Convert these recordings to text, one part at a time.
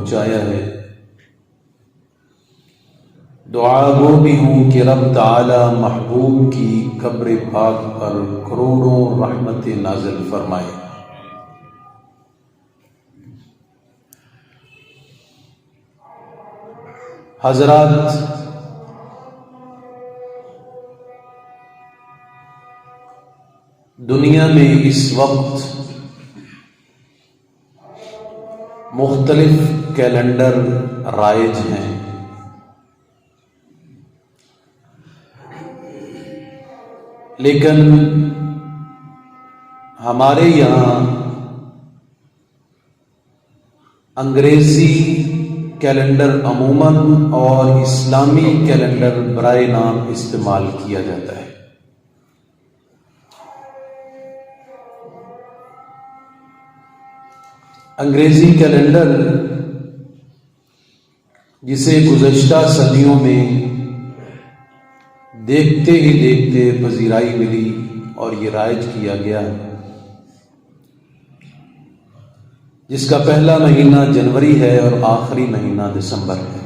پہنچایا ہے۔ دعا گو بھی ہوں کہ رب تعالی محبوب کی قبر پاک پر کروڑوں رحمت نازل فرمائے۔ حضرات، دنیا میں اس وقت مختلف کیلنڈر رائج ہیں، لیکن ہمارے یہاں انگریزی کیلنڈر عموماً اور اسلامی کیلنڈر برائے نام استعمال کیا جاتا ہے۔ انگریزی کیلنڈر جسے گزشتہ صدیوں میں دیکھتے ہی دیکھتے پذیرائی ملی اور یہ رائج کیا گیا، جس کا پہلا مہینہ جنوری ہے اور آخری مہینہ دسمبر ہے۔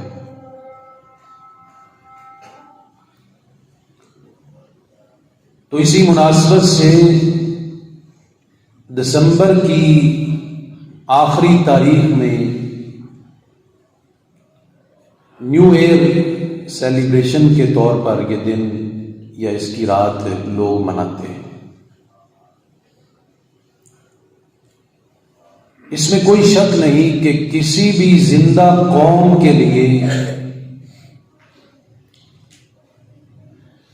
تو اسی مناسبت سے دسمبر کی آخری تاریخ میں نیو ایئر سیلیبریشن کے طور پر یہ دن یا اس کی رات لوگ مناتے ہیں۔ اس میں کوئی شک نہیں کہ کسی بھی زندہ قوم کے لیے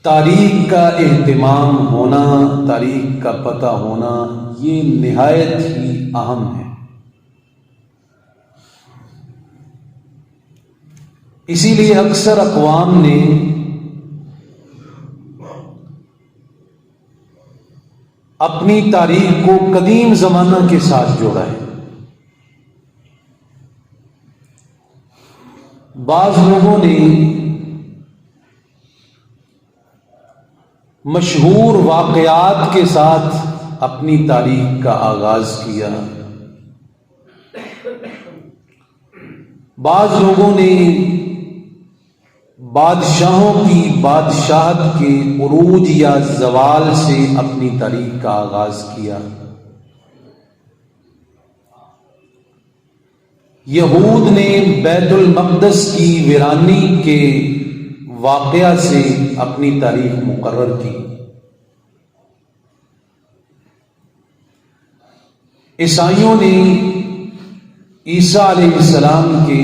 تاریخ کا اہتمام ہونا، تاریخ کا پتہ ہونا، یہ نہایت ہی اہم ہے۔ اسی لیے اکثر اقوام نے اپنی تاریخ کو قدیم زمانہ کے ساتھ جوڑا ہے۔ بعض لوگوں نے مشہور واقعات کے ساتھ اپنی تاریخ کا آغاز کیا، بعض لوگوں نے بادشاہوں کی بادشاہت کے عروج یا زوال سے اپنی تاریخ کا آغاز کیا۔ یہود نے بیت المقدس کی ویرانی کے واقعہ سے اپنی تاریخ مقرر کی۔ عیسائیوں نے عیسیٰ علیہ السلام کے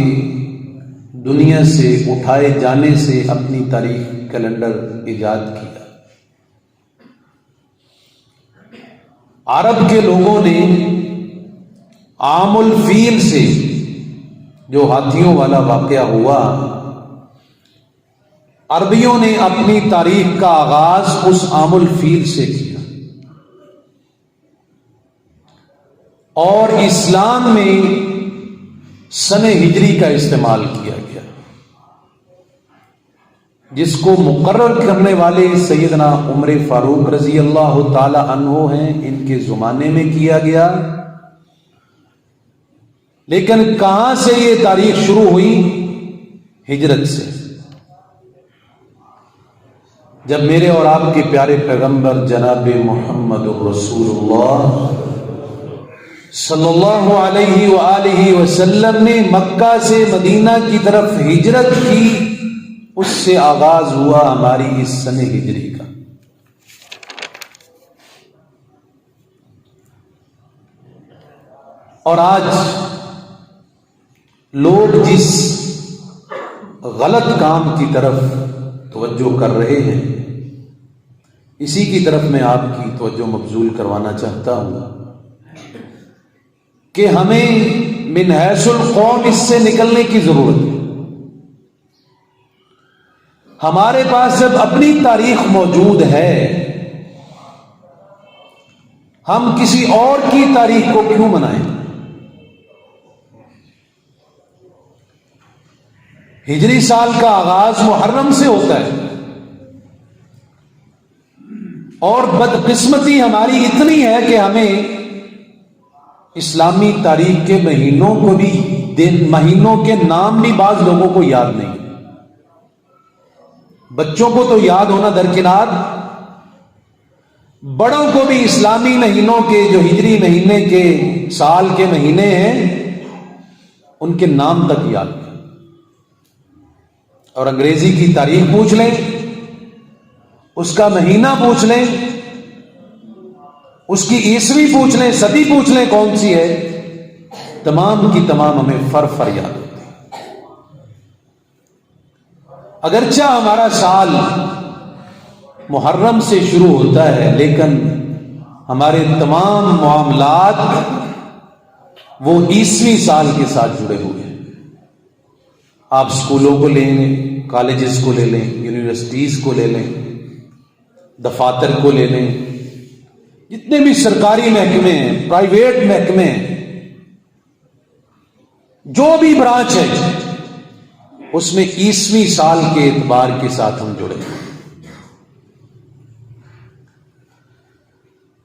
دنیا سے اٹھائے جانے سے اپنی تاریخ کیلنڈر ایجاد کیا۔ عرب کے لوگوں نے عام الفیل سے، جو ہاتھیوں والا واقعہ ہوا، عربیوں نے اپنی تاریخ کا آغاز اس عام الفیل سے کیا، اور اسلام میں سن ہجری کا استعمال کیا گیا، جس کو مقرر کرنے والے سیدنا عمر فاروق رضی اللہ تعالی عنہ ہیں، ان کے زمانے میں کیا گیا۔ لیکن کہاں سے یہ تاریخ شروع ہوئی؟ ہجرت سے، جب میرے اور آپ کے پیارے پیغمبر جناب محمد رسول اللہ صلی اللہ علیہ وآلہ وسلم نے مکہ سے مدینہ کی طرف ہجرت کی، اس سے آغاز ہوا ہماری اس سن ہجری کا۔ اور آج لوگ جس غلط کام کی طرف توجہ کر رہے ہیں، اسی کی طرف میں آپ کی توجہ مبذول کروانا چاہتا ہوں کہ ہمیں من حیث القوم اس سے نکلنے کی ضرورت ہے۔ ہمارے پاس جب اپنی تاریخ موجود ہے، ہم کسی اور کی تاریخ کو کیوں منائیں؟ ہجری سال کا آغاز محرم سے ہوتا ہے، اور بدقسمتی ہماری اتنی ہے کہ ہمیں اسلامی تاریخ کے مہینوں کو بھی مہینوں کے نام بھی بعض لوگوں کو یاد نہیں. بچوں کو تو یاد ہونا درکنار، بڑوں کو بھی اسلامی مہینوں کے جو ہجری مہینے کے سال کے مہینے ہیں ان کے نام تک یاد نہیں. اور انگریزی کی تاریخ پوچھ لیں، اس کا مہینہ پوچھ لیں، اس کی عیسوی پوچھ لیں، صدی پوچھ لیں کون سی ہے، تمام کی تمام ہمیں فر یاد ہوتی ہے. اگرچہ ہمارا سال محرم سے شروع ہوتا ہے لیکن ہمارے تمام معاملات وہ عیسوی سال کے ساتھ جڑے ہوئے ہیں. آپ اسکولوں کو لے لیں، کالجز کو لے لیں، یونیورسٹیز کو لے لیں، دفاتر کو لے لیں، جتنے بھی سرکاری محکمے ہیں، پرائیویٹ محکمے ہیں، جو بھی برانچ ہے اس میں عیسوی سال کے اعتبار کے ساتھ ہم جڑے ہیں.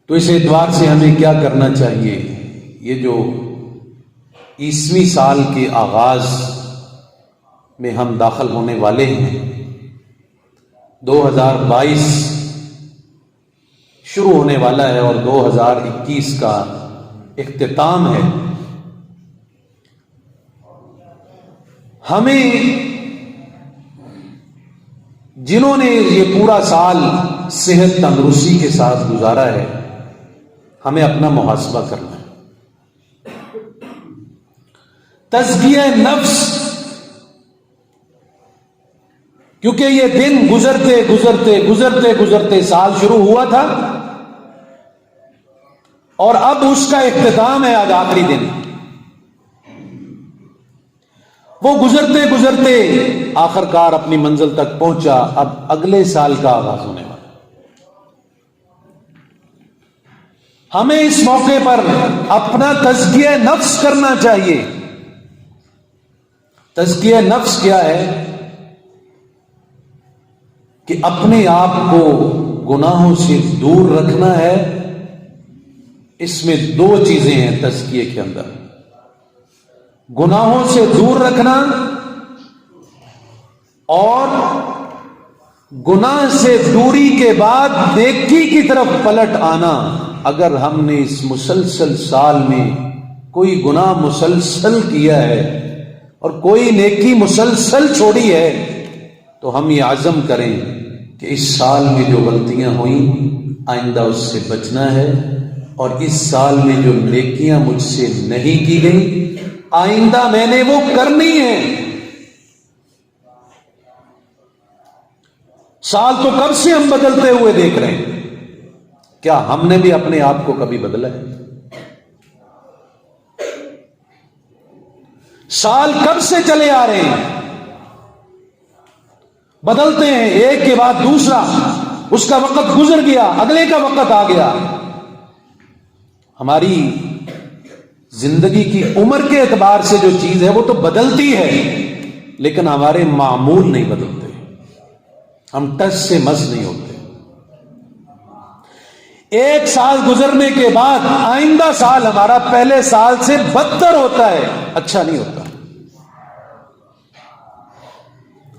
تو اس اعتبار سے ہمیں کیا کرنا چاہیے؟ یہ جو عیسوی سال کے آغاز میں ہم داخل ہونے والے ہیں، 2022 شروع ہونے والا ہے اور 2021 کا اختتام ہے. ہمیں جنہوں نے یہ پورا سال صحت تندرستی کے ساتھ گزارا ہے، ہمیں اپنا محاسبہ کرنا ہے. تزکیہ نفس، کیونکہ یہ دن گزرتے گزرتے گزرتے گزرتے سال شروع ہوا تھا اور اب اس کا اختتام ہے، آج آخری دن. وہ گزرتے گزرتے آخر کار اپنی منزل تک پہنچا. اب اگلے سال کا آغاز ہونے والا. ہمیں اس موقع پر اپنا تزکیہ نفس کرنا چاہیے. تزکیہ نفس کیا ہے؟ کہ اپنے آپ کو گناہوں سے دور رکھنا ہے. اس میں دو چیزیں ہیں تزکیے کے اندر: گناہوں سے دور رکھنا اور گناہ سے دوری کے بعد نیکی کی طرف پلٹ آنا. اگر ہم نے اس مسلسل سال میں کوئی گناہ مسلسل کیا ہے اور کوئی نیکی مسلسل چھوڑی ہے تو ہم یہ عزم کریں کہ اس سال میں جو غلطیاں ہوئیں آئندہ اس سے بچنا ہے، اور اس سال میں جو نیکیاں مجھ سے نہیں کی گئیں آئندہ میں نے وہ کرنی ہے. سال تو کب سے ہم بدلتے ہوئے دیکھ رہے ہیں، کیا ہم نے بھی اپنے آپ کو کبھی بدلا ہے؟ سال کب سے چلے آ رہے ہیں، بدلتے ہیں ایک کے بعد دوسرا. اس کا وقت گزر گیا، اگلے کا وقت آ گیا. ہماری زندگی کی عمر کے اعتبار سے جو چیز ہے وہ تو بدلتی ہے لیکن ہمارے معمول نہیں بدلتے، ہم ٹس سے مس نہیں ہوتے. ایک سال گزرنے کے بعد آئندہ سال ہمارا پہلے سال سے بدتر ہوتا ہے، اچھا نہیں ہوتا.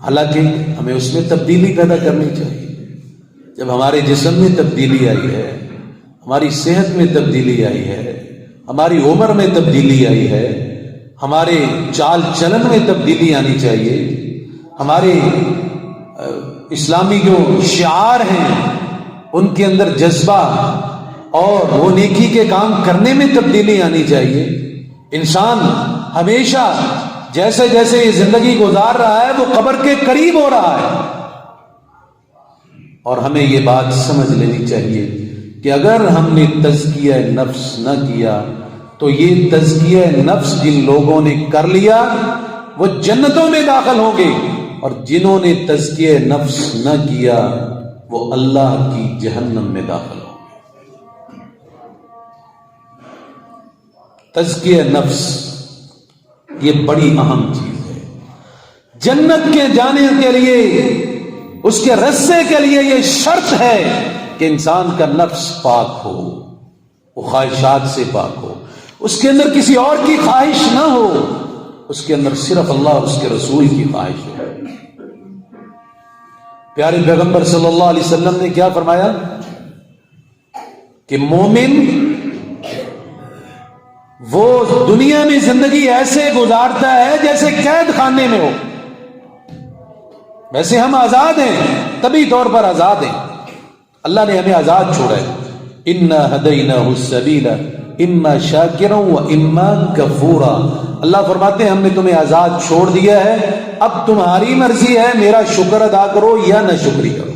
حالانکہ ہمیں اس میں تبدیلی پیدا کرنی چاہیے. جب ہمارے جسم میں تبدیلی آئی ہے، ہماری صحت میں تبدیلی آئی ہے، ہماری عمر میں تبدیلی آئی ہے، ہمارے چال چلن میں تبدیلی آنی چاہیے، ہمارے اسلامی جو شعار ہیں ان کے اندر جذبہ اور وہ نیکی کے کام کرنے میں تبدیلی آنی چاہیے. انسان ہمیشہ جیسے جیسے یہ زندگی گزار رہا ہے وہ قبر کے قریب ہو رہا ہے، اور ہمیں یہ بات سمجھ لینی چاہیے کہ اگر ہم نے تزکیہ نفس نہ کیا تو یہ تزکیہ نفس جن لوگوں نے کر لیا وہ جنتوں میں داخل ہوں گے، اور جنہوں نے تزکیہ نفس نہ کیا وہ اللہ کی جہنم میں داخل ہوں گے. تزکیہ نفس یہ بڑی اہم چیز ہے. جنت کے جانے کے لیے، اس کے رستے کے لیے یہ شرط ہے کہ انسان کا نفس پاک ہو، وہ خواہشات سے پاک ہو، اس کے اندر کسی اور کی خواہش نہ ہو، اس کے اندر صرف اللہ اور اس کے رسول کی خواہش ہو. پیارے پیغمبر صلی اللہ علیہ وسلم نے کیا فرمایا کہ مومن وہ دنیا میں زندگی ایسے گزارتا ہے جیسے قید خانے میں ہو. ویسے ہم آزاد ہیں، طبی طور پر آزاد ہیں، اللہ نے ہمیں آزاد چھوڑا ہے. انا ہدیناہ السبیل اما شاکرا و اما کفورا. اللہ فرماتے ہیں ہم نے تمہیں آزاد چھوڑ دیا ہے، اب تمہاری مرضی ہے میرا شکر ادا کرو یا نہ شکری کرو.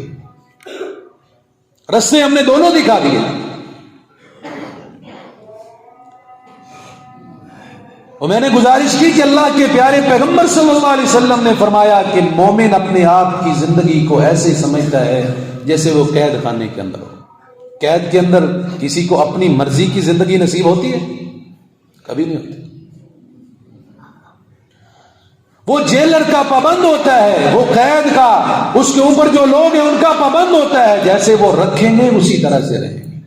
رستے ہم نے دونوں دکھا دیے. اور میں نے گزارش کی کہ اللہ کے پیارے پیغمبر صلی اللہ علیہ وسلم نے فرمایا کہ مومن اپنے آپ کی زندگی کو ایسے سمجھتا ہے جیسے وہ قید خانے کے اندر ہو. قید کے اندر کسی کو اپنی مرضی کی زندگی نصیب ہوتی ہے؟ کبھی نہیں ہوتی. وہ جیلر کا پابند ہوتا ہے، وہ قید کا، اس کے اوپر جو لوگ ہیں ان کا پابند ہوتا ہے. جیسے وہ رکھیں گے اسی طرح سے رہیں گے.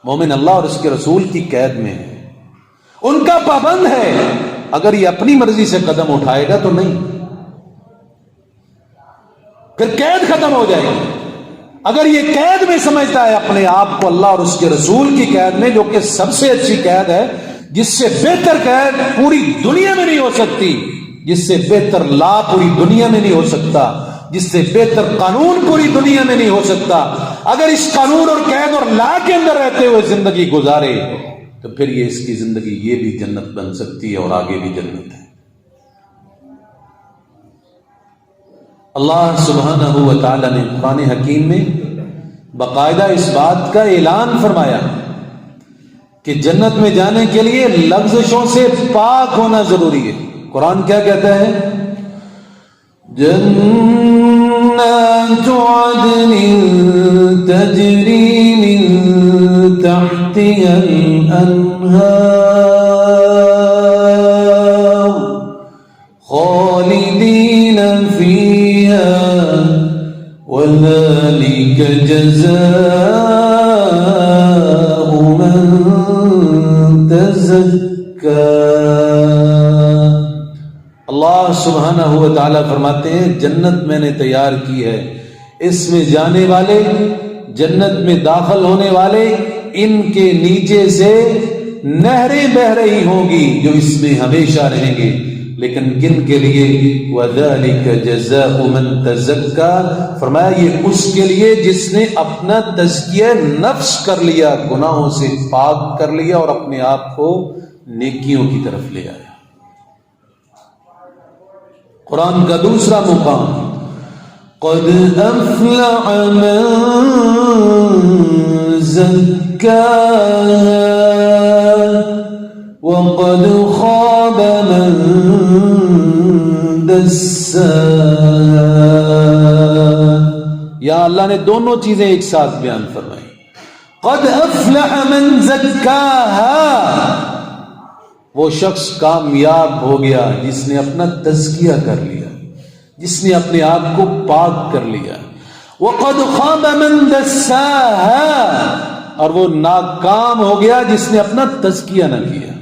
مومن اللہ اور اس کے رسول کی قید میں ہے، ان کا پابند ہے. اگر یہ اپنی مرضی سے قدم اٹھائے گا تو نہیں، پھر قید ختم ہو جائے گی. اگر یہ قید میں سمجھتا ہے اپنے آپ کو اللہ اور اس کے رسول کی قید میں، جو کہ سب سے اچھی قید ہے، جس سے بہتر قید پوری دنیا میں نہیں ہو سکتی، جس سے بہتر لا پوری دنیا میں نہیں ہو سکتا، جس سے بہتر قانون پوری دنیا میں نہیں ہو سکتا، اگر اس قانون اور قید اور لا کے اندر رہتے ہوئے زندگی گزارے تو پھر یہ اس کی زندگی یہ بھی جنت بن سکتی ہے اور آگے بھی جنت ہے. اللہ سبحانہ و تعالی نے قرآن حکیم میں باقاعدہ اس بات کا اعلان فرمایا کہ جنت میں جانے کے لیے لغزشوں سے پاک ہونا ضروری ہے. قرآن کیا کہتا ہے؟ جنات عدن تجری من تحتها الانہار خالدین فیہا وذلک جزاء من تزکا. اللہ سبحانہ و تعالی فرماتے ہیں جنت میں نے تیار کی ہے، اس میں جانے والے، جنت میں داخل ہونے والے، ان کے نیچے سے نہریں بہ رہی ہوں گی جو اس میں ہمیشہ رہیں گے. لیکن کن کے لیے؟ وَذَلِكَ جَزَاءُ مَن تَزَكَّى. فرمایا یہ اس کے لیے جس نے اپنا تزکیہ نفس کر لیا، گناہوں سے پاک کر لیا اور اپنے آپ کو نیکیوں کی طرف لے آیا. قرآن کا دوسرا مقام قد افلح من زکاها وقد خاب من دساها. یا اللہ نے دونوں چیزیں ایک ساتھ بیان فرمائی. قد افلح من زکاها، وہ شخص کامیاب ہو گیا جس نے اپنا تزکیہ کر لیا، جس نے اپنے آپ کو پاک کر لیا. وقد خاب من دساها، اور وہ ناکام ہو گیا جس نے اپنا تزکیہ نہ کیا.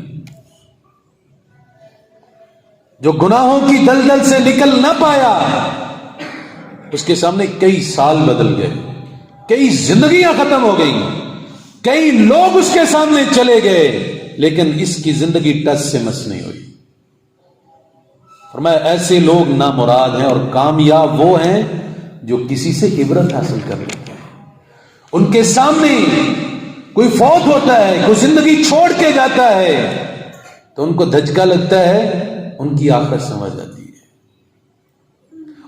جو گناہوں کی دلدل سے نکل نہ پایا، اس کے سامنے کئی سال بدل گئے، کئی زندگیاں ختم ہو گئی، کئی لوگ اس کے سامنے چلے گئے، لیکن اس کی زندگی ٹس سے مس نہیں ہوئی. فرمایا ایسے لوگ نامراد ہیں، اور کامیاب وہ ہیں جو کسی سے عبرت حاصل کر لیتے ہیں. ان کے سامنے کوئی فوت ہوتا ہے، کوئی زندگی چھوڑ کے جاتا ہے تو ان کو دھچکا لگتا ہے، ان کی آخرت سمجھ آتی ہے.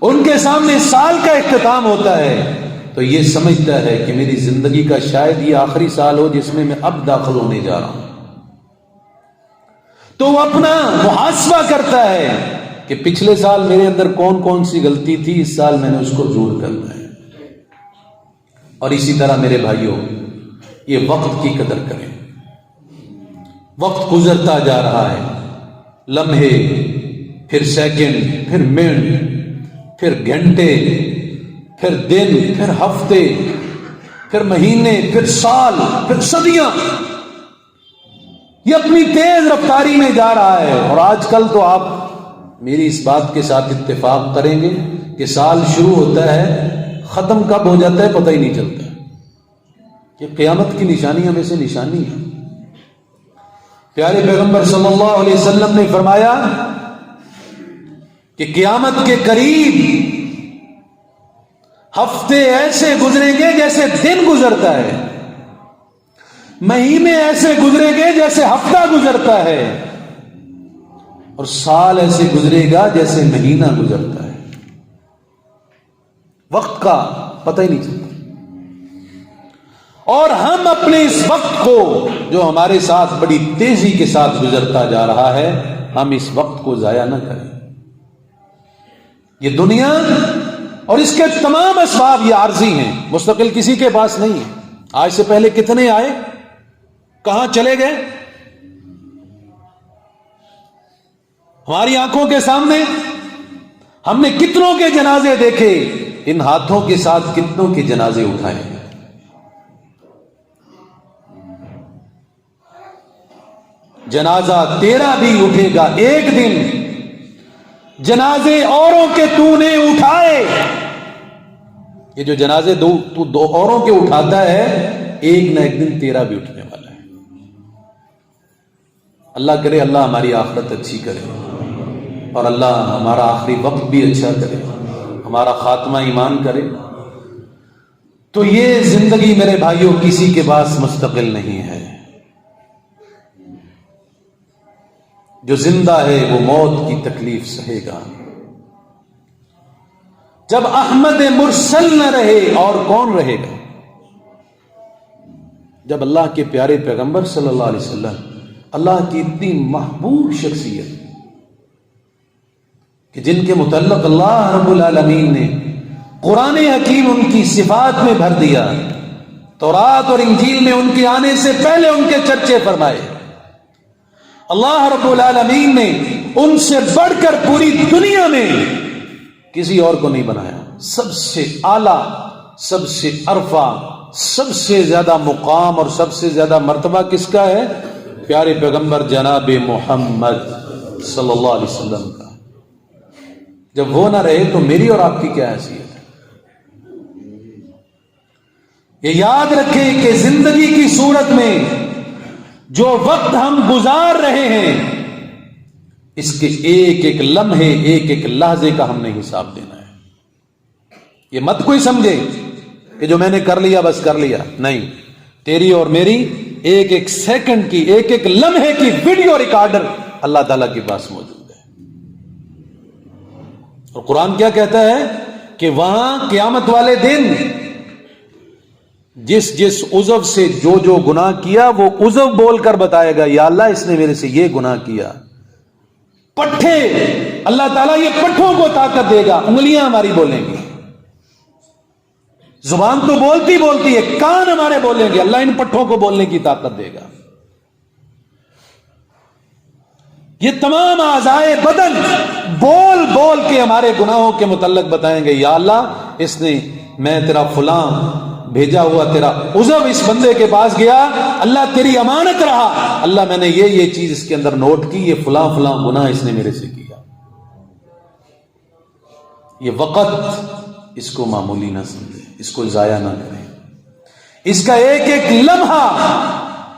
ان کے سامنے سال کا اختتام ہوتا ہے تو یہ سمجھتا ہے کہ میری زندگی کا شاید یہ آخری سال ہو جس میں اب داخل ہونے جا رہا ہوں. تو وہ اپنا محاسبہ کرتا ہے کہ پچھلے سال میرے اندر کون کون سی غلطی تھی، اس سال میں نے اس کو دور کرنا ہے. اور اسی طرح میرے بھائیوں، یہ وقت کی قدر کریں. وقت گزرتا جا رہا ہے، لمحے، پھر سیکنڈ، پھر منٹ، پھر گھنٹے، پھر دن، پھر ہفتے، پھر مہینے، پھر سال، پھر صدیاں. یہ اپنی تیز رفتاری میں جا رہا ہے. اور آج کل تو آپ میری اس بات کے ساتھ اتفاق کریں گے کہ سال شروع ہوتا ہے, ختم کب ہو جاتا ہے پتہ ہی نہیں چلتا. یہ قیامت کی نشانیوں میں سے نشانی ہے. پیارے پیغمبر صلی اللہ علیہ وسلم نے فرمایا کہ قیامت کے قریب ہفتے ایسے گزریں گے جیسے دن گزرتا ہے, مہینے ایسے گزریں گے جیسے ہفتہ گزرتا ہے, اور سال ایسے گزرے گا جیسے مہینہ گزرتا ہے. وقت کا پتہ ہی نہیں چلتا. اور ہم اپنے اس وقت کو جو ہمارے ساتھ بڑی تیزی کے ساتھ گزرتا جا رہا ہے, ہم اس وقت کو ضائع نہ کریں. یہ دنیا اور اس کے تمام اسباب یہ عارضی ہیں, مستقل کسی کے پاس نہیں ہے. آج سے پہلے کتنے آئے, کہاں چلے گئے؟ ہماری آنکھوں کے سامنے ہم نے کتنوں کے جنازے دیکھے, ان ہاتھوں کے ساتھ کتنوں کے جنازے اٹھائے. جنازہ تیرا بھی اٹھے گا ایک دن, جنازے اوروں کے تو نے اٹھائے. یہ جو جنازے تو دو اوروں کے اٹھاتا ہے, ایک نہ ایک دن تیرا بھی اٹھنے والا ہے. اللہ کرے اللہ ہماری آخرت اچھی کرے, اور اللہ ہمارا آخری وقت بھی اچھا کرے, ہمارا خاتمہ ایمان کرے. تو یہ زندگی میرے بھائیوں کسی کے پاس مستقل نہیں ہے. جو زندہ ہے وہ موت کی تکلیف سہے گا. جب احمد مرسل نہ رہے اور کون رہے گا؟ جب اللہ کے پیارے پیغمبر صلی اللہ علیہ وسلم, اللہ کی اتنی محبوب شخصیت کہ جن کے متعلق اللہ رب العالمین نے قرآن حکیم ان کی صفات میں بھر دیا, تورات اور انجیل میں ان کے آنے سے پہلے ان کے چرچے فرمائے. اللہ رب العالمین نے ان سے بڑھ کر پوری دنیا میں کسی اور کو نہیں بنایا. سب سے اعلیٰ, سب سے عرفہ, سب سے زیادہ مقام اور سب سے زیادہ مرتبہ کس کا ہے؟ پیارے پیغمبر جناب محمد صلی اللہ علیہ وسلم کا. جب وہ نہ رہے تو میری اور آپ کی کیا حیثیت ہے؟ یہ یاد رکھیں کہ زندگی کی صورت میں جو وقت ہم گزار رہے ہیں, اس کے ایک ایک لمحے, ایک ایک لحظے کا ہم نے حساب دینا ہے. یہ مت کوئی سمجھے کہ جو میں نے کر لیا بس کر لیا, نہیں. تیری اور میری ایک ایک سیکنڈ کی, ایک ایک لمحے کی ویڈیو ریکارڈر اللہ تعالیٰ کے پاس موجود ہے. اور قرآن کیا کہتا ہے کہ وہاں قیامت والے دن جس جس عضو سے جو جو گناہ کیا وہ عضو بول کر بتائے گا, یا اللہ اس نے میرے سے یہ گناہ کیا. پٹھے, اللہ تعالیٰ یہ پٹھوں کو طاقت دے گا, انگلیاں ہماری بولیں گی. زبان تو بولتی بولتی ہے, کان ہمارے بولیں گے, اللہ ان پٹھوں کو بولنے کی طاقت دے گا. یہ تمام اعضائے بدن بول بول کے ہمارے گناہوں کے متعلق بتائیں گے, یا اللہ اس نے, میں تیرا فلاں بھیجا ہوا تیرا عضو اس بندے کے پاس گیا, اللہ تیری امانت رہا, اللہ میں نے یہ چیز اس کے اندر نوٹ کی, یہ فلاں فلاں گناہ اس نے میرے سے کیا. یہ وقت اس کو معمولی نہ سمجھے, اس کو ضائع نہ کریں. اس کا ایک ایک لمحہ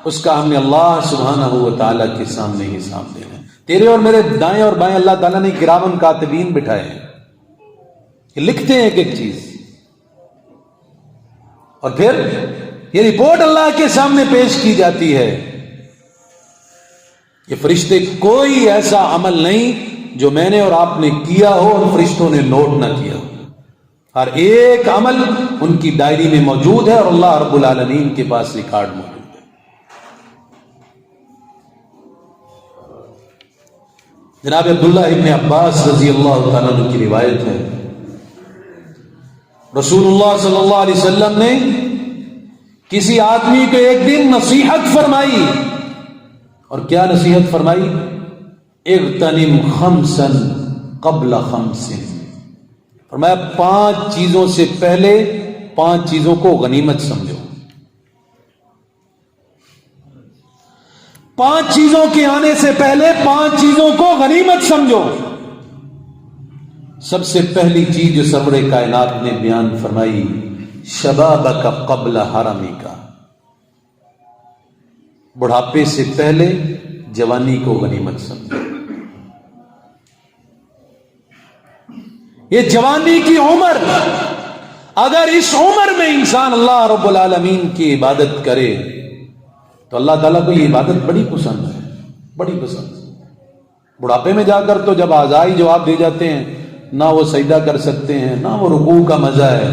اس کا ہم نے اللہ سبحانہ و تعالیٰ کے سامنے حساب دینا ہے. تیرے اور میرے دائیں اور بائیں اللہ تعالیٰ نے کرامن کاتبین بٹھائے ہیں, یہ لکھتے ہیں ایک ایک چیز, اور پھر یہ رپورٹ اللہ کے سامنے پیش کی جاتی ہے. یہ فرشتے کوئی ایسا عمل نہیں جو میں نے اور آپ نے کیا ہو اور فرشتوں نے نوٹ نہ کیا. ہر ایک عمل ان کی ڈائری میں موجود ہے اور اللہ رب العالمین کے پاس ریکارڈ موجود ہے. جناب عبداللہ ابن عباس رضی اللہ تعالیٰ عنہ کی روایت ہے, رسول اللہ صلی اللہ علیہ وسلم نے کسی آدمی کو ایک دن نصیحت فرمائی, اور کیا نصیحت فرمائی؟ اغتنم خمسا قبل خمس. فرمایا 5 چیزوں سے پہلے 5 چیزوں کو غنیمت سمجھو. 5 چیزوں کے آنے سے پہلے 5 چیزوں کو غنیمت سمجھو. سب سے پہلی چیز جو سرور کائنات نے بیان فرمائی، شبابک قبل حرمک، بڑھاپے سے پہلے جوانی کو غنیمت سمجھو. یہ جوانی کی عمر، اگر اس عمر میں انسان اللہ رب العالمین کی عبادت کرے تو اللہ تعالیٰ کو یہ عبادت بڑی پسند ہے، بڑی پسند ہے. بڑھاپے میں جا کر تو جب آزائی جواب دے جاتے ہیں، نہ وہ سجدہ کر سکتے ہیں، نہ وہ رکوع کا مزہ ہے،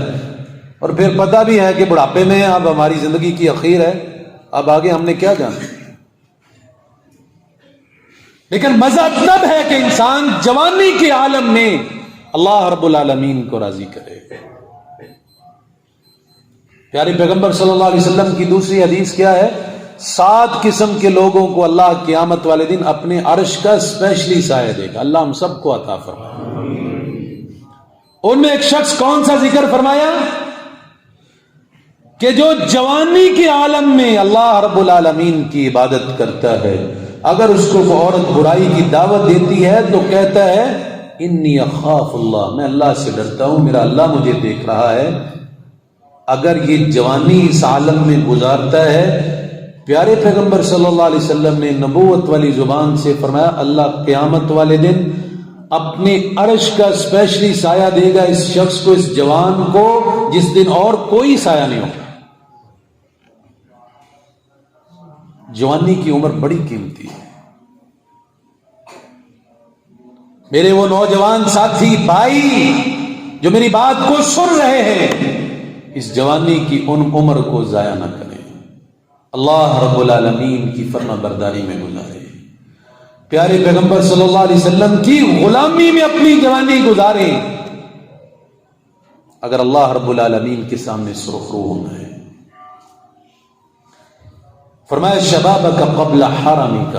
اور پھر پتہ بھی ہے کہ بڑھاپے میں اب ہماری زندگی کی اخیر ہے، اب آگے ہم نے کیا جانا. لیکن مزہ تب ہے کہ انسان جوانی کے عالم میں اللہ رب العالمین کو راضی کرے. پیارے پیغمبر صلی اللہ علیہ وسلم کی دوسری حدیث کیا ہے؟ 7 قسم کے لوگوں کو اللہ قیامت والے دن اپنے عرش کا اسپیشلی سایہ دے گا. اللہ ہم سب کو عطا فرمائے. ان میں ایک شخص کون سا ذکر فرمایا؟ کہ جو جوانی کے عالم میں اللہ رب العالمین کی عبادت کرتا ہے، اگر اس کو وہ عورت برائی کی دعوت دیتی ہے تو کہتا ہے انی اخاف اللہ، میں اللہ سے ڈرتا ہوں، میرا اللہ مجھے دیکھ رہا ہے. اگر یہ جوانی اس عالم میں گزارتا ہے، پیارے پیغمبر صلی اللہ علیہ وسلم نے نبوت والی زبان سے فرمایا اللہ قیامت والے دن اپنے عرش کا اسپیشلی سایہ دے گا اس شخص کو، اس جوان کو، جس دن اور کوئی سایہ نہیں ہوگا. جوانی کی عمر بڑی قیمتی ہے. میرے وہ نوجوان ساتھی بھائی جو میری بات کو سن رہے ہیں، اس جوانی کی ان عمر کو ضائع نہ کریں، اللہ رب العالمین کی فرما برداری میں گزارے، پیارے پیغمبر صلی اللہ علیہ وسلم کی غلامی میں اپنی جوانی گزاریں اگر اللہ رب العالمین کے سامنے سرخرو ہونا ہے. فرمایا شبابک قبل حرمک،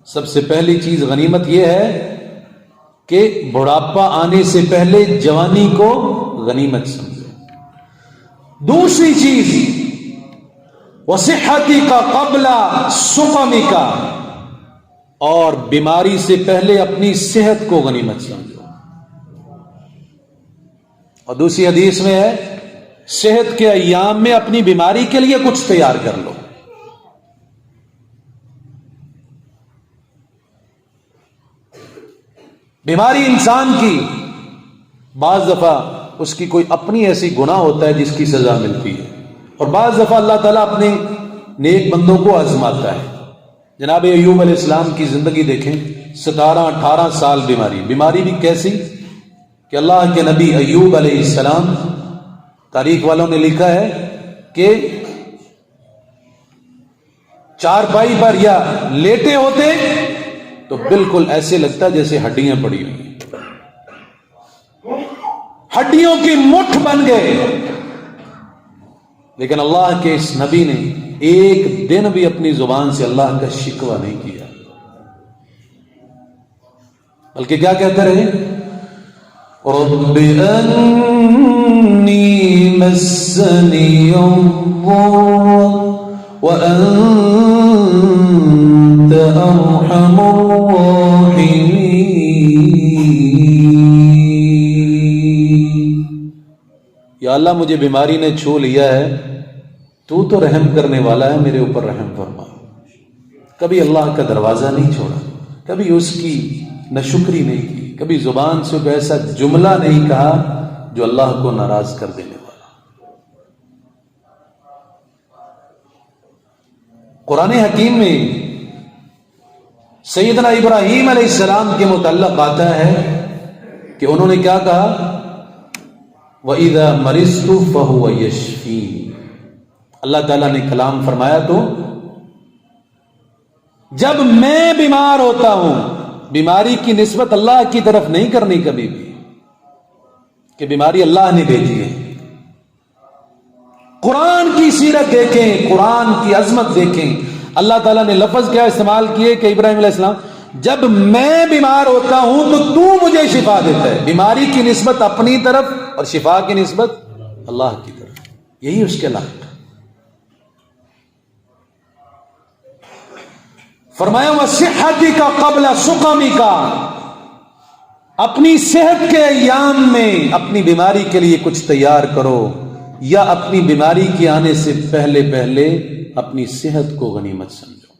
سب سے پہلی چیز غنیمت یہ ہے کہ بڑھاپا آنے سے پہلے جوانی کو غنیمت سمجھو. دوسری چیز وصحتک قبل سقمک، اور بیماری سے پہلے اپنی صحت کو غنیمت سمجھو. اور دوسری حدیث میں ہے صحت کے ایام میں اپنی بیماری کے لیے کچھ تیار کر لو. بیماری انسان کی بعض دفعہ اس کی کوئی اپنی ایسی گناہ ہوتا ہے جس کی سزا ملتی ہے، اور بعض دفعہ اللہ تعالیٰ اپنے نیک بندوں کو آزماتا ہے. جناب ایوب علیہ السلام کی زندگی دیکھیں، 17-18 سال بیماری بھی کیسی کہ اللہ کے نبی ایوب علیہ السلام، تاریخ والوں نے لکھا ہے کہ چارپائی پر یا لیٹے ہوتے تو بالکل ایسے لگتا جیسے ہڈیاں پڑی ہوئی، ہڈیوں کی مٹھ بن گئے. لیکن اللہ کے اس نبی نے ایک دن بھی اپنی زبان سے اللہ کا شکوہ نہیں کیا، بلکہ کیا کہتے رہے؟ رب انی مسنی الضر وانت ارحم الراحمین. یا اللہ مجھے بیماری نے چھو لیا ہے، تو رحم کرنے والا ہے، میرے اوپر رحم فرما. کبھی اللہ کا دروازہ نہیں چھوڑا، کبھی اس کی ناشکری نہیں کی، کبھی زبان سے کوئی ایسا جملہ نہیں کہا جو اللہ کو ناراض کر دینے والا. قرآن حکیم میں سیدنا ابراہیم علیہ السلام کے متعلق آتا ہے کہ انہوں نے کیا کہا؟ وَإِذَا مَرِضْتُ فَهُوَ يَشْفِينِ. اللہ تعالیٰ نے کلام فرمایا تو جب میں بیمار ہوتا ہوں، بیماری کی نسبت اللہ کی طرف نہیں کرنی کبھی بھی کہ بیماری اللہ نے بھیجی ہے. قرآن کی سیرت دیکھیں، قرآن کی عظمت دیکھیں. اللہ تعالیٰ نے لفظ کیا استعمال کیے کہ ابراہیم علیہ السلام جب میں بیمار ہوتا ہوں تو مجھے شفا دیتا ہے. بیماری کی نسبت اپنی طرف اور شفا کی نسبت اللہ کی طرف، یہی اس کے لائق. فرمایا وصحتک قبل سقمک، اپنی صحت کے ایام میں اپنی بیماری کے لیے کچھ تیار کرو، یا اپنی بیماری کے آنے سے پہلے پہلے اپنی صحت کو غنیمت سمجھو۔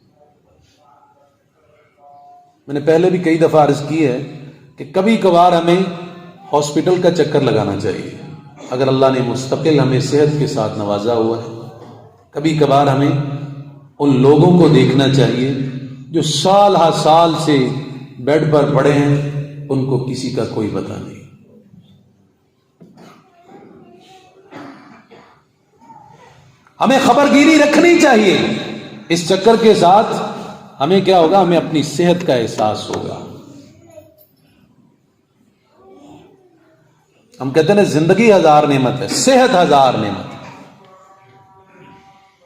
میں نے پہلے بھی کئی دفعہ عرض کی ہے کہ کبھی کبھار ہمیں ہاسپٹل کا چکر لگانا چاہیے، اگر اللہ نے مستقل ہمیں صحت کے ساتھ نوازا ہوا ہے۔ کبھی کبھار ہمیں ان لوگوں کو دیکھنا چاہیے جو سال ہا سال سے بیڈ پر پڑے ہیں، ان کو کسی کا کوئی پتہ نہیں۔ ہمیں خبرگیری رکھنی چاہیے۔ اس چکر کے ساتھ ہمیں کیا ہوگا؟ ہمیں اپنی صحت کا احساس ہوگا۔ ہم کہتے ہیں زندگی ہزار نعمت ہے، صحت ہزار نعمت ہے،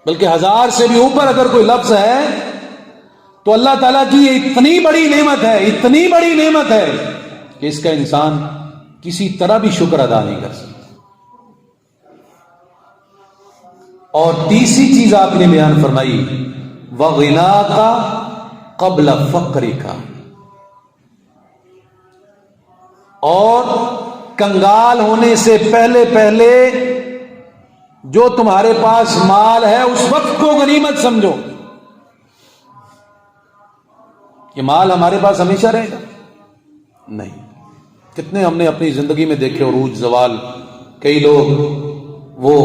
بلکہ ہزار سے بھی اوپر اگر کوئی لفظ ہے تو اللہ تعالیٰ کی یہ اتنی بڑی نعمت ہے، اتنی بڑی نعمت ہے کہ اس کا انسان کسی طرح بھی شکر ادا نہیں کر سکتا۔ اور تیسری چیز آپ نے بیان فرمائی وَغِنَاكَ قَبْلَ فَقْرِكَ، اور کنگال ہونے سے پہلے پہلے جو تمہارے پاس مال ہے اس وقت کو غنیمت سمجھو۔ یہ مال ہمارے پاس ہمیشہ رہے گا؟ نہیں۔ کتنے ہم نے اپنی زندگی میں دیکھے عروج زوال، کئی لوگ وہ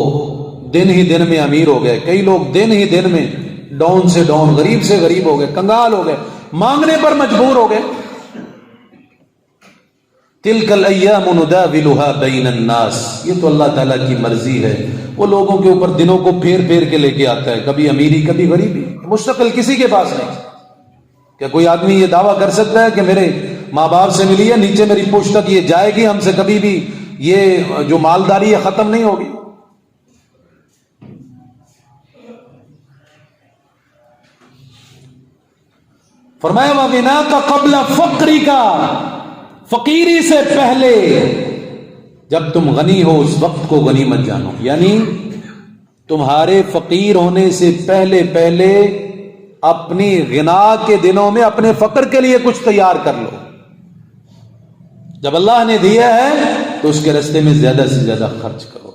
دن ہی دن میں امیر ہو گئے، کئی لوگ دن ہی دن میں ڈاؤن سے ڈاؤن، غریب سے غریب ہو گئے، کنگال ہو گئے، مانگنے پر مجبور ہو گئے۔ تلک الایام نداولها بین الناس، یہ تو اللہ تعالیٰ کی مرضی ہے، وہ لوگوں کے اوپر دنوں کو پھیر پھیر کے لے کے آتا ہے، کبھی امیری کبھی غریبی، مستقل کسی کے پاس نہیں۔ کیا کوئی آدمی یہ دعویٰ کر سکتا ہے کہ میرے ماں باپ سے ملی ہے، نیچے میری پوچھ تک یہ جائے گی، ہم سے کبھی بھی یہ جو مالداری ہے ختم نہیں ہوگی؟ فرمایا وَغِنَاكَ قَبْلَ فَقْرِكَ، فقیری سے پہلے جب تم غنی ہو اس وقت کو غنیمت جانو، یعنی تمہارے فقیر ہونے سے پہلے پہلے اپنی غنا کے دنوں میں اپنے فقر کے لیے کچھ تیار کر لو۔ جب اللہ نے دیا ہے تو اس کے راستے میں زیادہ سے زیادہ خرچ کرو۔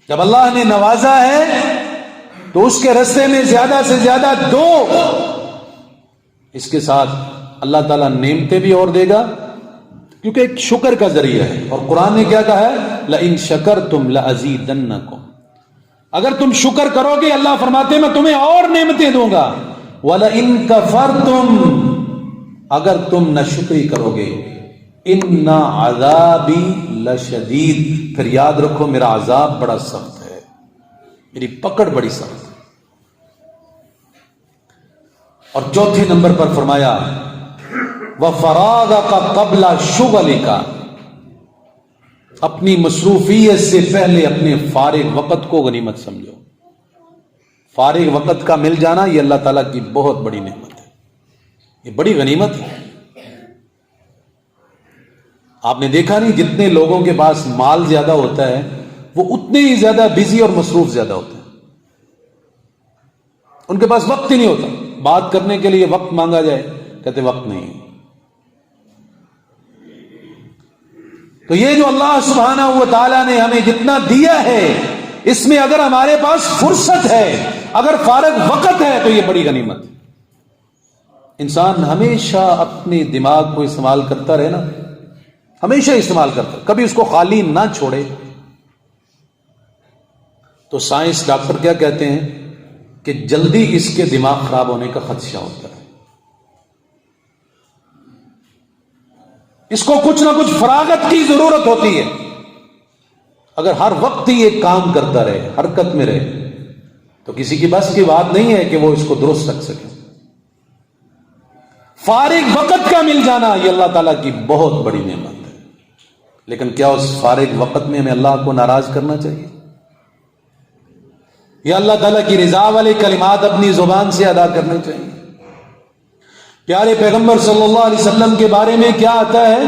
جب اللہ نے نوازا ہے تو اس کے راستے میں زیادہ سے زیادہ دو۔ اس کے ساتھ اللہ تعالیٰ نعمتیں بھی اور دے گا، کیونکہ ایک شکر کا ذریعہ ہے۔ اور قرآن نے کیا کہا ہے؟ لَإِن شَكَرْتُمْ لَأَزِيدَنَّكُمْ، اگر تم شکر کرو گے اللہ فرماتے ہیں میں تمہیں اور نعمتیں دوں گا۔ وَلَئِن كَفَرْتُمْ، اگر تم ناشکری کرو گے، إِنَّ عَذَابِي لَشَدِيدٌ، پھر یاد رکھو میرا عذاب بڑا سخت ہے، میری پکڑ بڑی سخت ہے۔ اور چوتھے نمبر پر فرمایا وَفَرَاغَكَ قَبْلَ شُغَلِكَ، اپنی مصروفیت سے پہلے اپنے فارغ وقت کو غنیمت سمجھو۔ فارغ وقت کا مل جانا یہ اللہ تعالیٰ کی بہت بڑی نعمت ہے، یہ بڑی غنیمت ہے۔ آپ نے دیکھا نہیں جتنے لوگوں کے پاس مال زیادہ ہوتا ہے وہ اتنے ہی زیادہ بزی اور مصروف زیادہ ہوتے ہیں، ان کے پاس وقت ہی نہیں ہوتا۔ بات کرنے کے لیے وقت مانگا جائے کہتے وقت نہیں۔ تو یہ جو اللہ سبحانہ و تعالیٰ نے ہمیں جتنا دیا ہے اس میں اگر ہمارے پاس فرصت ہے، اگر فارغ وقت ہے تو یہ بڑی غنیمت ہے۔ انسان ہمیشہ اپنے دماغ کو استعمال کرتا رہے نا، ہمیشہ استعمال کرتا، کبھی اس کو خالی نہ چھوڑے۔ تو سائنس ڈاکٹر کیا کہتے ہیں کہ جلدی اس کے دماغ خراب ہونے کا خدشہ ہوتا ہے، اس کو کچھ نہ کچھ فراغت کی ضرورت ہوتی ہے۔ اگر ہر وقت ہی یہ کام کرتا رہے، حرکت میں رہے، تو کسی کی بس کی بات نہیں ہے کہ وہ اس کو درست رکھ سکے۔ فارغ وقت کا مل جانا یہ اللہ تعالیٰ کی بہت بڑی نعمت ہے، لیکن کیا اس فارغ وقت میں ہمیں اللہ کو ناراض کرنا چاہیے؟ یا اللہ تعالیٰ کی رضا والے کلمات اپنی زبان سے ادا کرنے چاہیے؟ پیارے پیغمبر صلی اللہ علیہ وسلم کے بارے میں کیا آتا ہے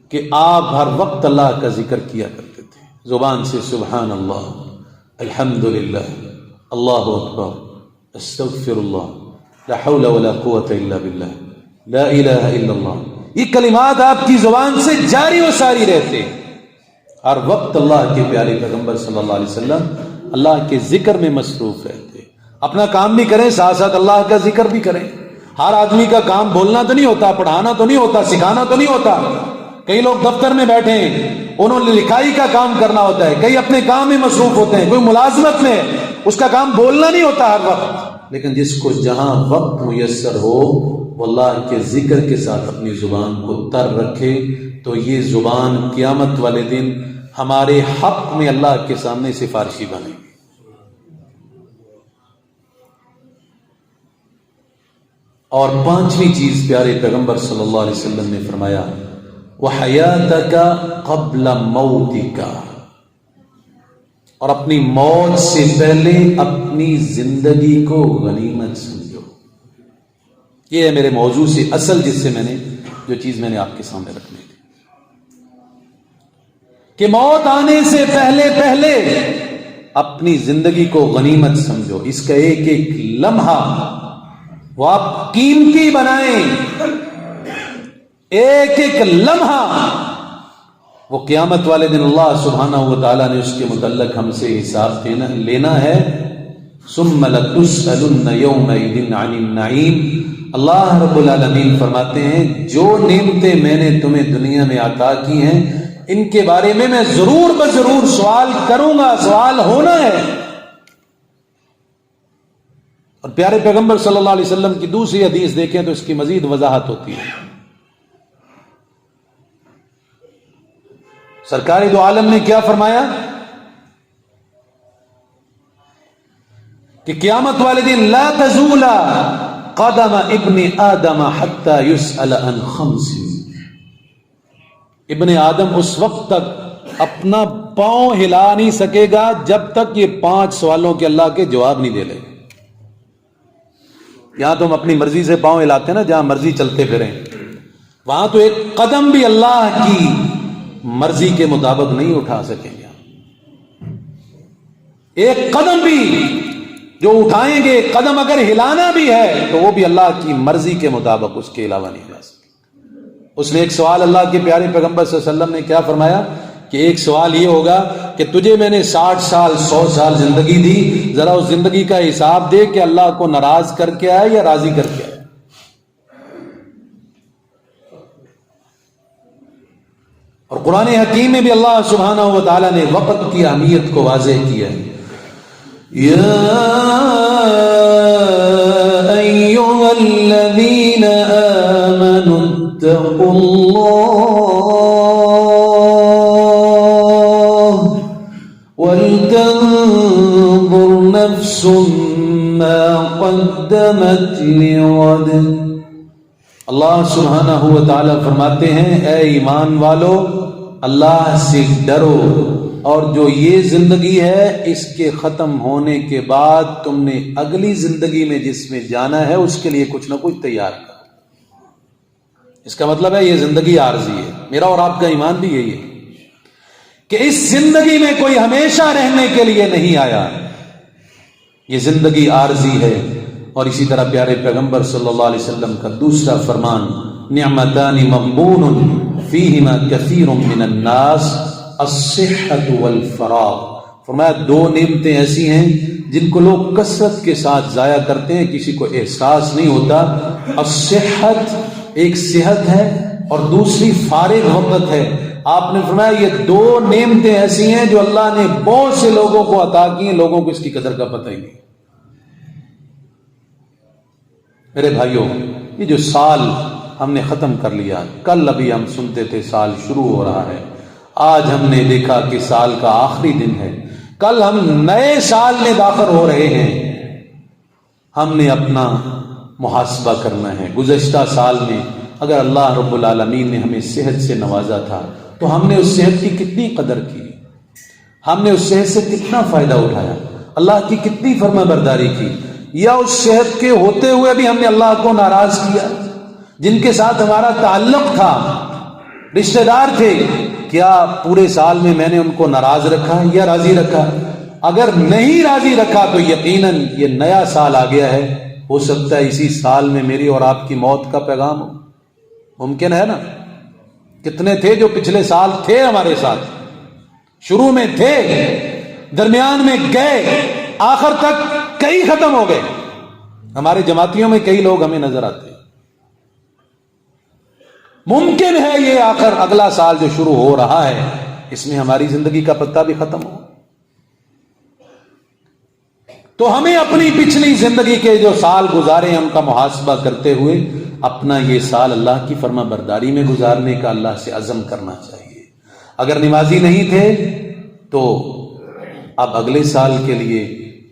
کہ آپ ہر وقت اللہ کا ذکر کیا کرتے تھے، زبان سے سبحان اللہ، الحمدللہ، اللہ اکبر، استغفر اللہ، لا حول ولا قوت الا باللہ، لا الہ الا اللہ، یہ کلمات آپ کی زبان سے جاری و ساری رہتے، ہر وقت اللہ کے پیارے پیغمبر صلی اللہ علیہ وسلم اللہ کے ذکر میں مصروف رہتے، اپنا کام بھی کریں ساتھ ساتھ اللہ کا ذکر بھی کریں۔ ہر آدمی کا کام بولنا تو نہیں ہوتا، پڑھانا تو نہیں ہوتا، سکھانا تو نہیں ہوتا، کئی لوگ دفتر میں بیٹھے ہیں، انہوں نے لکھائی کا کام کرنا ہوتا ہے، کئی اپنے کام میں مصروف ہوتے ہیں، کوئی ملازمت میں، اس کا کام بولنا نہیں ہوتا ہر وقت، لیکن جس کو جہاں وقت میسر ہو وہ اللہ کے ذکر کے ساتھ اپنی زبان کو تر رکھے، تو یہ زبان قیامت والے دن ہمارے حق میں اللہ کے سامنے سفارشی بنے۔ اور پانچویں چیز پیارے پیغمبر صلی اللہ علیہ وسلم نے فرمایا، وَحَيَاتَكَ قَبْلَ مَوْتِكَ، اور اپنی موت سے پہلے اپنی زندگی کو غنیمت سمجھو۔ یہ ہے میرے موضوع سے اصل، جس سے میں نے جو چیز میں نے آپ کے سامنے رکھنی تھی، کہ موت آنے سے پہلے پہلے اپنی زندگی کو غنیمت سمجھو، اس کا ایک ایک لمحہ وہ آپ قیمتی بنائیں، ایک ایک لمحہ وہ قیامت والے دن اللہ سبحانہ و تعالیٰ نے اس کے متعلق ہم سے حساب لینا ہے۔ ثم لتسألن یومئذ عن النعیم، اللہ رب العالمین فرماتے ہیں جو نعمتیں میں نے تمہیں دنیا میں عطا کی ہیں ان کے بارے میں ضرور بضرور سوال کروں گا، سوال ہونا ہے۔ اور پیارے پیغمبر صلی اللہ علیہ وسلم کی دوسری حدیث دیکھیں تو اس کی مزید وضاحت ہوتی ہے۔ سرکار دو عالم نے کیا فرمایا کہ قیامت والے دن لا تزول قدم ابن آدم حتی یسأل عن خمس، ابن آدم اس وقت تک اپنا پاؤں ہلا نہیں سکے گا جب تک یہ 5 سوالوں کے اللہ کے جواب نہیں دے لے۔ یہاں تو ہم اپنی مرضی سے پاؤں ہلاتے ہیں نا، جہاں مرضی چلتے پھریں، وہاں تو ایک قدم بھی اللہ کی مرضی کے مطابق نہیں اٹھا سکیں گے، ایک قدم بھی جو اٹھائیں گے، قدم اگر ہلانا بھی ہے تو وہ بھی اللہ کی مرضی کے مطابق، اس کے علاوہ نہیں ہلا سکتے۔ اس نے ایک سوال اللہ کے پیارے پیغمبر صلی اللہ علیہ وسلم نے کیا فرمایا کہ ایک سوال یہ ہوگا کہ تجھے میں نے 60 سال 100 سال زندگی دی، ذرا اس زندگی کا حساب دے کہ اللہ کو ناراض کر کے آئے یا راضی کر کے آئے۔ اور قرآن حکیم میں بھی اللہ سبحانہ و تعالیٰ نے وقت کی اہمیت کو واضح کیا ہے۔ یا ایھا الذین آمنوا اتقوا اللہ ولتنظر نفس ما قدمت لغد۔ اللہ سبحانہ و تعالیٰ فرماتے ہیں اے ایمان والو اللہ سے ڈرو، اور جو یہ زندگی ہے اس کے ختم ہونے کے بعد تم نے اگلی زندگی میں جس میں جانا ہے اس کے لیے کچھ نہ کچھ تیار کرو۔ اس کا مطلب ہے یہ زندگی عارضی ہے۔ میرا اور آپ کا ایمان بھی یہی ہے کہ اس زندگی میں کوئی ہمیشہ رہنے کے لیے نہیں آیا، یہ زندگی عارضی ہے۔ اور اسی طرح پیارے پیغمبر صلی اللہ علیہ وسلم کا دوسرا فرمان، نعمتان مغبون فیہما کثیر من الناس الصحۃ والفراغ، فرمایا 2 نعمتیں ایسی ہیں جن کو لوگ کثرت کے ساتھ ضائع کرتے ہیں، کسی کو احساس نہیں ہوتا۔ الصحت ایک صحت ہے اور دوسری فارغ وقت ہے۔ آپ نے فرمایا یہ 2 نعمتیں ایسی ہیں جو اللہ نے بہت سے لوگوں کو عطا کی ہیں، لوگوں کو اس کی قدر کا پتہ ہی نہیں۔ میرے بھائیوں، یہ جو سال ہم نے ختم کر لیا، کل ابھی ہم سنتے تھے سال شروع ہو رہا ہے، آج ہم نے دیکھا کہ سال کا آخری دن ہے، کل ہم نئے سال میں داخل ہو رہے ہیں۔ ہم نے اپنا محاسبہ کرنا ہے۔ گزشتہ سال میں اگر اللہ رب العالمین نے ہمیں صحت سے نوازا تھا تو ہم نے اس صحت کی کتنی قدر کی، ہم نے اس صحت سے کتنا فائدہ اٹھایا، اللہ کی کتنی فرما برداری کی، یا اس صحت کے ہوتے ہوئے بھی ہم نے اللہ کو ناراض کیا؟ جن کے ساتھ ہمارا تعلق تھا، رشتہ دار تھے، کیا پورے سال میں نے ان کو ناراض رکھا یا راضی رکھا؟ اگر نہیں راضی رکھا تو یقیناً یہ نیا سال آ گیا ہے، ہو سکتا ہے اسی سال میں میری اور آپ کی موت کا پیغام ہو، ممکن ہے نا؟ کتنے تھے جو پچھلے سال تھے ہمارے ساتھ، شروع میں تھے، درمیان میں گئے، آخر تک کئی ختم ہو گئے. ہمارے جماعتیوں میں کئی لوگ ہمیں نظر آتے ہیں. ممکن ہے یہ آخر اگلا سال جو شروع ہو رہا ہے اس میں ہماری زندگی کا پتہ بھی ختم ہو. تو ہمیں اپنی پچھلی زندگی کے جو سال گزارے ہیں ان کا محاسبہ کرتے ہوئے اپنا یہ سال اللہ کی فرما برداری میں گزارنے کا اللہ سے عزم کرنا چاہیے. اگر نمازی نہیں تھے تو اب اگلے سال کے لیے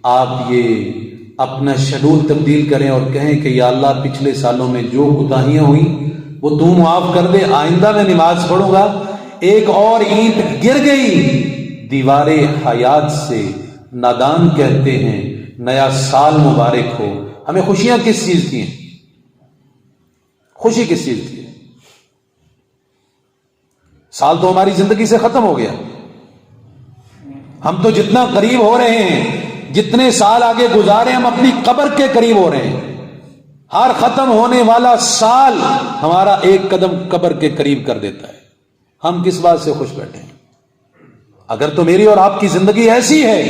آپ یہ اپنا شیڈول تبدیل کریں اور کہیں کہ یا اللہ پچھلے سالوں میں جو کوتاہیاں ہوئیں وہ تو معاف کر دے، آئندہ میں نماز پڑھوں گا. ایک اور اینٹ گر گئی دیوار حیات سے، نادان کہتے ہیں نیا سال مبارک ہو. ہمیں خوشیاں کس چیز کی ہیں؟ خوشی کس چیز کی ہے؟ سال تو ہماری زندگی سے ختم ہو گیا. ہم تو جتنا قریب ہو رہے ہیں، جتنے سال آگے گزارے ہم اپنی قبر کے قریب ہو رہے ہیں. ہر ختم ہونے والا سال ہمارا ایک قدم قبر کے قریب کر دیتا ہے. ہم کس بات سے خوش بیٹھے ہیں؟ اگر تو میری اور آپ کی زندگی ایسی ہے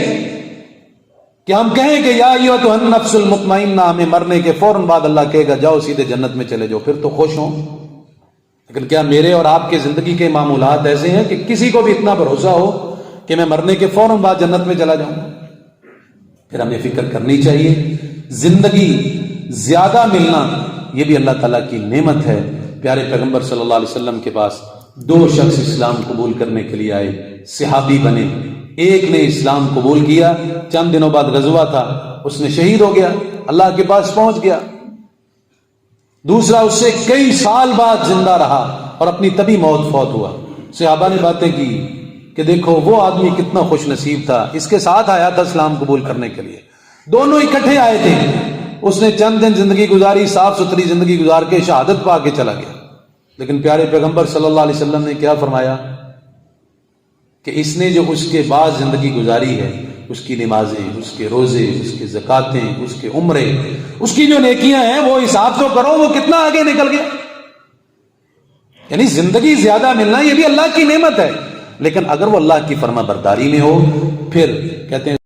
کہ ہم کہیں کہ یا ایھا النفس المطمئنہ، ہمیں مرنے کے فوراً بعد اللہ کہے گا جاؤ سیدھے جنت میں چلے جاؤ، پھر تو خوش ہوں. لیکن کیا میرے اور آپ کے زندگی کے معمولات ایسے ہیں کہ کسی کو بھی اتنا بھروسہ ہو کہ میں مرنے کے فوراً بعد جنت میں چلا جاؤں؟ پھر ہمیں فکر کرنی چاہیے. زندگی زیادہ ملنا یہ بھی اللہ تعالیٰ کی نعمت ہے. پیارے پیغمبر صلی اللہ علیہ وسلم کے پاس 2 شخص اسلام قبول کرنے کے لیے آئے، صحابی بنے. ایک نے اسلام قبول کیا، چند دنوں بعد غزوہ تھا، اس نے شہید ہو گیا، اللہ کے پاس پہنچ گیا. دوسرا اس سے کئی سال بعد زندہ رہا اور اپنی طبی موت فوت ہوا. صحابہ نے باتیں کی کہ دیکھو وہ آدمی کتنا خوش نصیب تھا، اس کے ساتھ آیا تھا اسلام قبول کرنے کے لیے. دونوں اکٹھے آئے تھے. اس نے چند دن زندگی گزاری، صاف ستھری زندگی گزار کے شہادت پا کے چلا گیا. لیکن پیارے پیغمبر صلی اللہ علیہ وسلم نے کیا فرمایا کہ اس نے جو اس کے بعد زندگی گزاری ہے، اس کی نمازیں، اس کے روزے، اس کے زکاتیں، اس کے عمرے، اس کی جو نیکیاں ہیں وہ حساب تو کرو وہ کتنا آگے نکل گیا. یعنی زندگی زیادہ ملنا یہ بھی اللہ کی نعمت ہے، لیکن اگر وہ اللہ کی فرما برداری میں ہو پھر کہتے ہیں